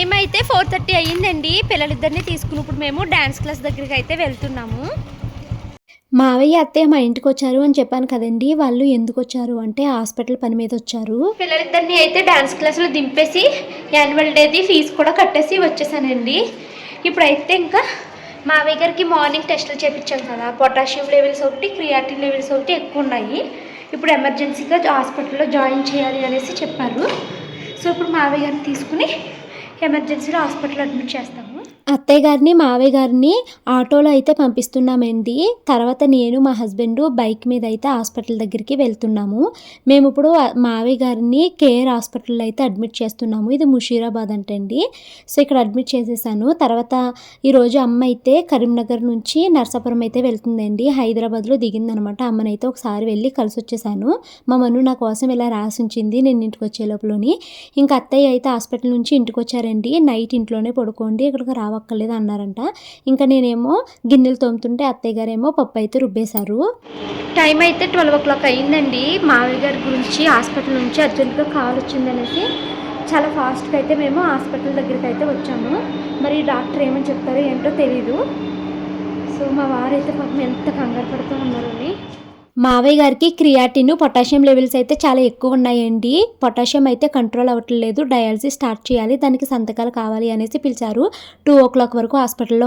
Time అయితే 4:30 అయ్యిందండి. పిల్లలిద్దరిని తీసుకుని ఇప్పుడు మేము డ్యాన్స్ క్లాస్ దగ్గరికి అయితే వెళ్తున్నాము. మావయ్య అత్తయ్య మా ఇంటికి వచ్చారు అని చెప్పాను కదండి. వాళ్ళు ఎందుకు వచ్చారు అంటే హాస్పిటల్ పని మీద వచ్చారు. పిల్లలిద్దరిని అయితే డ్యాన్స్ క్లాస్లో దింపేసి యాన్యువల్ డేది ఫీజు కూడా కట్టేసి వచ్చేసానండి. ఇప్పుడైతే ఇంకా మావయ్య గారికి మార్నింగ్ టెస్టులు చేయించాం కదా, పొటాషియం లెవెల్స్ ఒకటి, క్రియాటిన్ లెవెల్స్ ఒకటి ఎక్కువ ఉన్నాయి. ఇప్పుడు ఎమర్జెన్సీగా హాస్పిటల్లో జాయిన్ చేయాలి అనేసి చెప్పారు. సో ఇప్పుడు మావయ్య గారిని తీసుకుని ఎమర్జెన్సీలో హాస్పిటల్లో అడ్మిట్ చేస్తాము. అత్తయ్య గారిని మావయ్య గారిని ఆటోలో అయితే పంపిస్తున్నామండి. తర్వాత నేను మా హస్బెండ్ బైక్ మీద అయితే హాస్పిటల్ దగ్గరికి వెళ్తున్నాము. మేము ఇప్పుడు మావయ్య గారిని కేర్ హాస్పిటల్లో అయితే అడ్మిట్ చేస్తున్నాము. ఇది ముషీరాబాద్ అంటండి. సో ఇక్కడ అడ్మిట్ చేసేసాను. తర్వాత ఈరోజు అమ్మ అయితే కరీంనగర్ నుంచి నర్సాపురం అయితే వెళ్తుందండి. హైదరాబాద్లో దిగిందనమాట. అమ్మనైతే ఒకసారి వెళ్ళి కలిసి వచ్చేసాను. మా మను నా కోసం ఇలా రాసి ఉంచింది నేను ఇంటికి వచ్చే లోపలని. ఇంకా అత్తయ్య అయితే హాస్పిటల్ నుంచి ఇంటికి వచ్చారండి. నైట్ ఇంట్లోనే పడుకోండి, ఇక్కడికి రావక్కర్లేదు అన్నారంట. ఇంకా నేనేమో గిన్నెలు తోముతుంటే అత్తయ్య గారేమో పప్పు అయితే రుబ్బేశారు. టైం అయితే 12 o'clock అయ్యిందండి. మావయ్య గారి గురించి హాస్పిటల్ నుంచి అర్జెంటుగా కాల్ వచ్చిందనేసి చాలా ఫాస్ట్గా అయితే మేము హాస్పిటల్ దగ్గరికి అయితే వచ్చాము. మరి డాక్టర్ ఏమని చెప్తారో ఏంటో తెలీదు. సో మా వారైతే పాపం ఎంత కంగారు పడుతూ ఉన్నారని. మావయ్య గారికి క్రియాటిన్, పొటాషియం లెవెల్స్ అయితే చాలా ఎక్కువ ఉన్నాయండి. పొటాషియం అయితే కంట్రోల్ అవ్వట్లేదు. డయాలసిస్ స్టార్ట్ చేయాలి, దానికి సంతకాలు కావాలి అనేసి పిలిచారు. 2 o'clock వరకు హాస్పిటల్లో